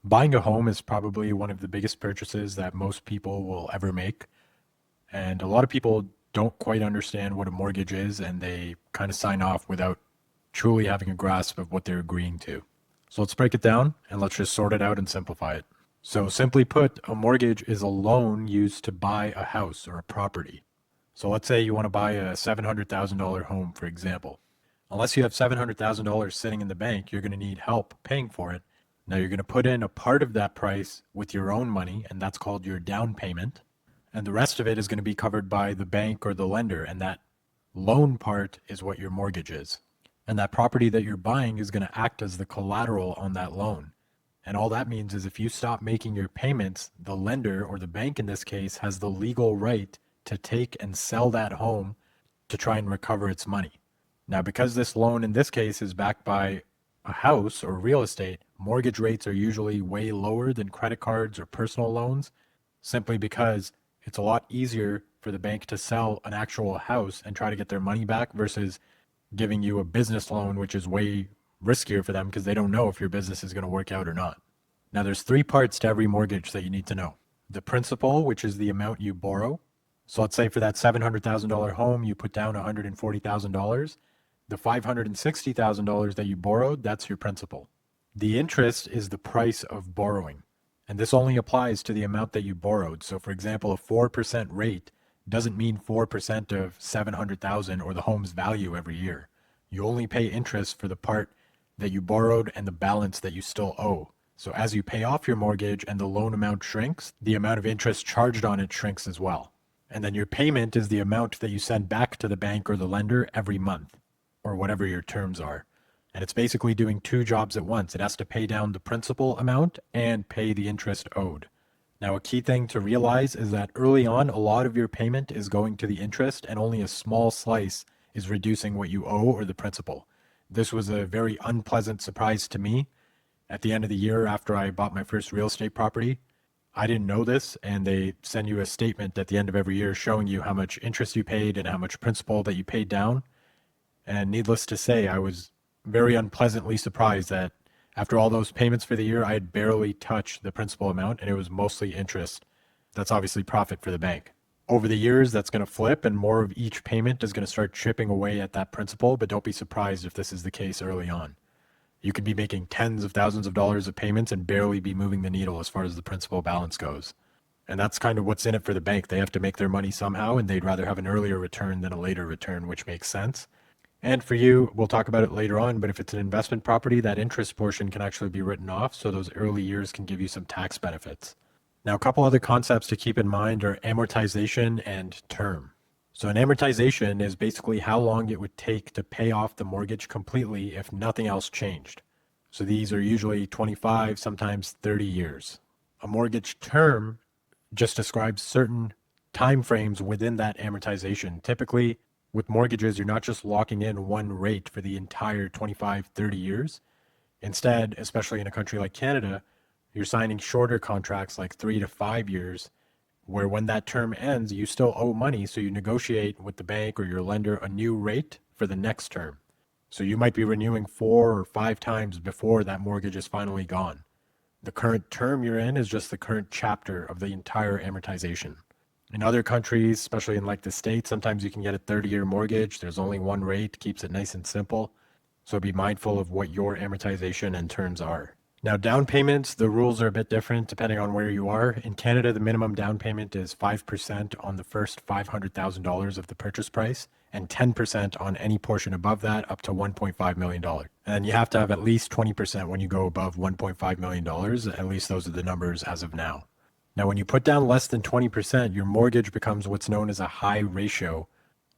Buying a home is probably one of the biggest purchases that most people will ever make. And a lot of people don't quite understand what a mortgage is, and they kind of sign off without truly having a grasp of what they're agreeing to. So let's break it down and let's just sort it out and simplify it. So, simply put, a mortgage is a loan used to buy a house or a property. So, let's say you want to buy a $700,000 home, for example. Unless you have $700,000 sitting in the bank, you're going to need help paying for it. Now, you're going to put in a part of that price with your own money, and that's called your down payment. And the rest of it is going to be covered by the bank or the lender, and that loan part is what your mortgage is. And that property that you're buying is going to act as the collateral on that loan. And all that means is if you stop making your payments, the lender, or the bank in this case, has the legal right to take and sell that home to try and recover its money. Now, because this loan in this case is backed by a house or real estate, mortgage rates are usually way lower than credit cards or personal loans, simply because it's a lot easier for the bank to sell an actual house and try to get their money back versus giving you a business loan, which is way riskier for them because they don't know if your business is going to work out or not. Now, there's three parts to every mortgage that you need to know. The principal, which is the amount you borrow. So let's say for that $700,000 home, you put down $140,000. The $560,000 that you borrowed, that's your principal. The interest is the price of borrowing. And this only applies to the amount that you borrowed. So for example, a 4% rate doesn't mean 4% of 700,000 or the home's value every year. You only pay interest for the part that you borrowed and the balance that you still owe. So as you pay off your mortgage and the loan amount shrinks, the amount of interest charged on it shrinks as well. And then your payment is the amount that you send back to the bank or the lender every month, or whatever your terms are. And it's basically doing two jobs at once. It has to pay down the principal amount and pay the interest owed. Now, a key thing to realize is that early on, a lot of your payment is going to the interest and only a small slice is reducing what you owe or the principal. This was a very unpleasant surprise to me. At the end of the year, after I bought my first real estate property, I didn't know this, and they send you a statement at the end of every year showing you how much interest you paid and how much principal that you paid down. And needless to say, I was very unpleasantly surprised that after all those payments for the year, I had barely touched the principal amount, and it was mostly interest. That's obviously profit for the bank. Over the years, that's going to flip, and more of each payment is going to start chipping away at that principal, but don't be surprised if this is the case early on. You could be making tens of thousands of dollars of payments and barely be moving the needle as far as the principal balance goes. And that's kind of what's in it for the bank. They have to make their money somehow, and they'd rather have an earlier return than a later return, which makes sense. And for you, we'll talk about it later on, but if it's an investment property, that interest portion can actually be written off, so those early years can give you some tax benefits. Now, a couple other concepts to keep in mind are amortization and term. So an amortization is basically how long it would take to pay off the mortgage completely if nothing else changed. So these are usually 25, sometimes 30 years. A mortgage term just describes certain time frames within that amortization. Typically, with mortgages, you're not just locking in one rate for the entire 25, 30 years. Instead, especially in a country like Canada, you're signing shorter contracts like 3 to 5 years, where when that term ends, you still owe money, so you negotiate with the bank or your lender a new rate for the next term. So you might be renewing 4 or 5 times before that mortgage is finally gone. The current term you're in is just the current chapter of the entire amortization. In other countries, especially in like the States, sometimes you can get a 30-year mortgage. There's only one rate, keeps it nice and simple. So be mindful of what your amortization and terms are. Now, down payments, the rules are a bit different depending on where you are. In Canada, the minimum down payment is 5% on the first $500,000 of the purchase price and 10% on any portion above that up to $1.5 million. And you have to have at least 20% when you go above $1.5 million. At least those are the numbers as of now. Now, when you put down less than 20%, your mortgage becomes what's known as a high ratio,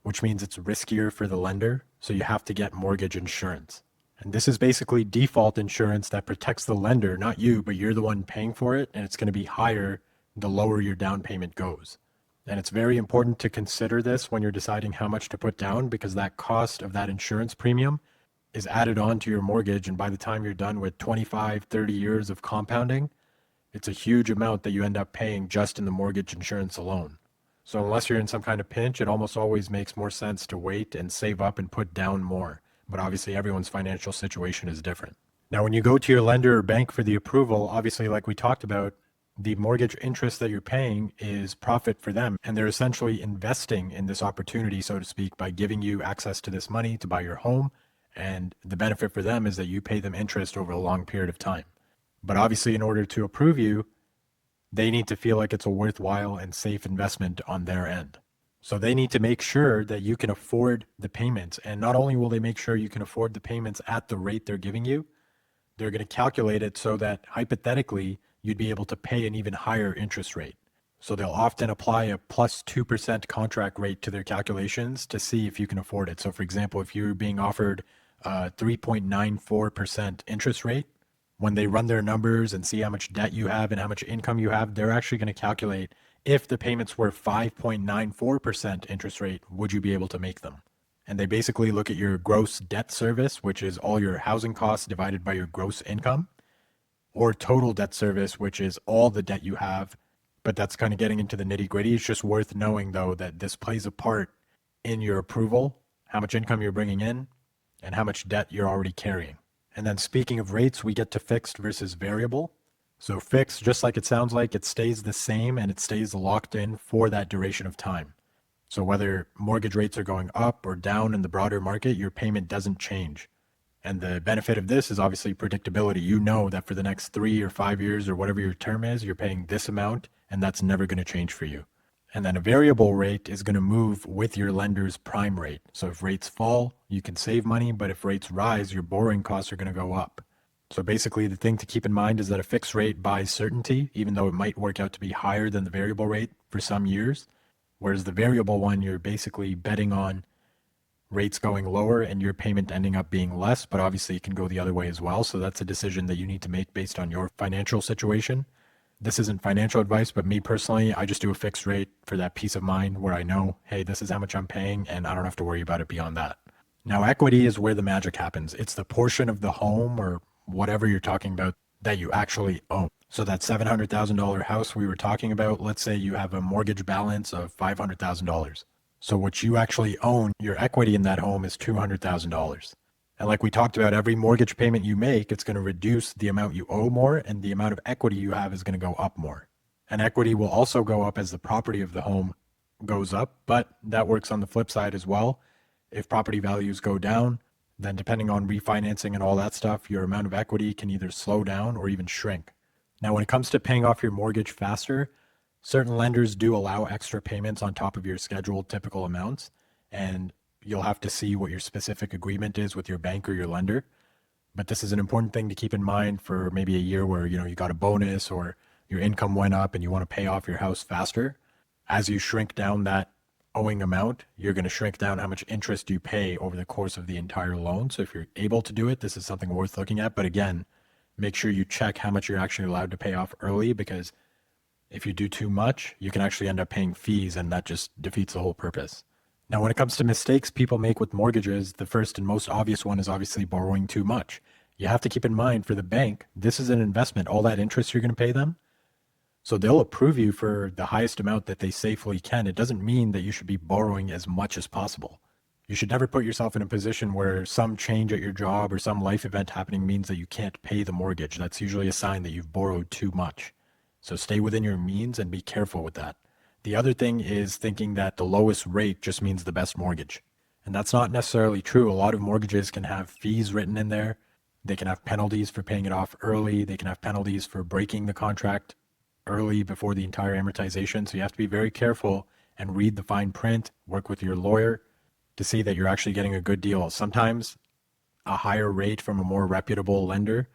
which means it's riskier for the lender, so you have to get mortgage insurance. And this is basically default insurance that protects the lender, not you, but you're the one paying for it, and it's going to be higher the lower your down payment goes. And it's very important to consider this when you're deciding how much to put down, because that cost of that insurance premium is added on to your mortgage, and by the time you're done with 25, 30 years of compounding, it's a huge amount that you end up paying just in the mortgage insurance alone. So unless you're in some kind of pinch, it almost always makes more sense to wait and save up and put down more. But obviously everyone's financial situation is different. Now, when you go to your lender or bank for the approval, obviously, like we talked about, the mortgage interest that you're paying is profit for them. And they're essentially investing in this opportunity, so to speak, by giving you access to this money to buy your home. And the benefit for them is that you pay them interest over a long period of time. But obviously, in order to approve you, they need to feel like it's a worthwhile and safe investment on their end. So they need to make sure that you can afford the payments. And not only will they make sure you can afford the payments at the rate they're giving you, they're going to calculate it so that hypothetically you'd be able to pay an even higher interest rate. So they'll often apply a plus 2% contract rate to their calculations to see if you can afford it. So for example, if you're being offered a 3.94% interest rate, when they run their numbers and see how much debt you have and how much income you have, they're actually going to calculate if the payments were 5.94% interest rate, would you be able to make them? And they basically look at your gross debt service, which is all your housing costs divided by your gross income, or total debt service, which is all the debt you have. But that's kind of getting into the nitty gritty. It's just worth knowing, though, that this plays a part in your approval, how much income you're bringing in, and how much debt you're already carrying. And then speaking of rates, we get to fixed versus variable. So fixed, just like it sounds like, it stays the same and it stays locked in for that duration of time. So whether mortgage rates are going up or down in the broader market, your payment doesn't change. And the benefit of this is obviously predictability. You know that for the next 3 or 5 years or whatever your term is, you're paying this amount and that's never going to change for you. And then a variable rate is going to move with your lender's prime rate. So if rates fall, you can save money, but if rates rise, your borrowing costs are going to go up. So basically the thing to keep in mind is that a fixed rate buys certainty, even though it might work out to be higher than the variable rate for some years. Whereas the variable one, you're basically betting on rates going lower and your payment ending up being less, but obviously it can go the other way as well. So that's a decision that you need to make based on your financial situation. This isn't financial advice, but me personally, I just do a fixed rate for that peace of mind where I know, hey, this is how much I'm paying and I don't have to worry about it beyond that. Now, equity is where the magic happens. It's the portion of the home or whatever you're talking about that you actually own. So that $700,000 house we were talking about, let's say you have a mortgage balance of $500,000. So what you actually own, your equity in that home is $200,000. And like we talked about, every mortgage payment you make, it's going to reduce the amount you owe more, and the amount of equity you have is going to go up more. And equity will also go up as the property of the home goes up, but that works on the flip side as well. If property values go down, then depending on refinancing and all that stuff, your amount of equity can either slow down or even shrink. Now, when it comes to paying off your mortgage faster, certain lenders do allow extra payments on top of your scheduled typical amounts, and you'll have to see what your specific agreement is with your bank or your lender. But this is an important thing to keep in mind for maybe a year where, you got a bonus or your income went up and you want to pay off your house faster. As you shrink down that owing amount, you're going to shrink down how much interest you pay over the course of the entire loan. So if you're able to do it, this is something worth looking at. But again, make sure you check how much you're actually allowed to pay off early, because if you do too much, you can actually end up paying fees and that just defeats the whole purpose. Now, when it comes to mistakes people make with mortgages, the first and most obvious one is obviously borrowing too much. You have to keep in mind, for the bank, this is an investment. All that interest you're going to pay them, so they'll approve you for the highest amount that they safely can. It doesn't mean that you should be borrowing as much as possible. You should never put yourself in a position where some change at your job or some life event happening means that you can't pay the mortgage. That's usually a sign that you've borrowed too much. So stay within your means and be careful with that. The other thing is thinking that the lowest rate just means the best mortgage. And that's not necessarily true. A lot of mortgages can have fees written in there. They can have penalties for paying it off early. They can have penalties for breaking the contract early before the entire amortization. So you have to be very careful and read the fine print, work with your lawyer to see that you're actually getting a good deal. Sometimes a higher rate from a more reputable lender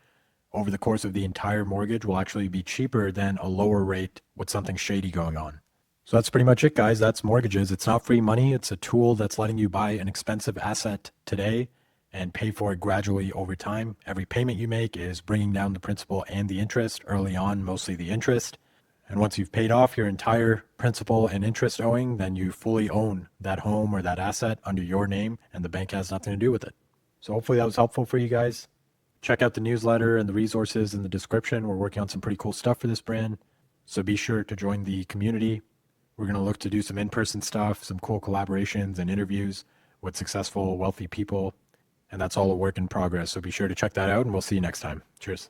over the course of the entire mortgage will actually be cheaper than a lower rate with something shady going on. So that's pretty much it, guys. That's mortgages. It's not free money. It's a tool that's letting you buy an expensive asset today and pay for it gradually over time. Every payment you make is bringing down the principal and the interest early on, mostly the interest. And once you've paid off your entire principal and interest owing, then you fully own that home or that asset under your name, and the bank has nothing to do with it. So hopefully that was helpful for you guys. Check out the newsletter and the resources in the description. We're working on some pretty cool stuff for this brand, so be sure to join the community. We're going to look to do some in-person stuff, some cool collaborations and interviews with successful, wealthy people. and that's all a work in progress. So be sure to check that out, and we'll see you next time. Cheers.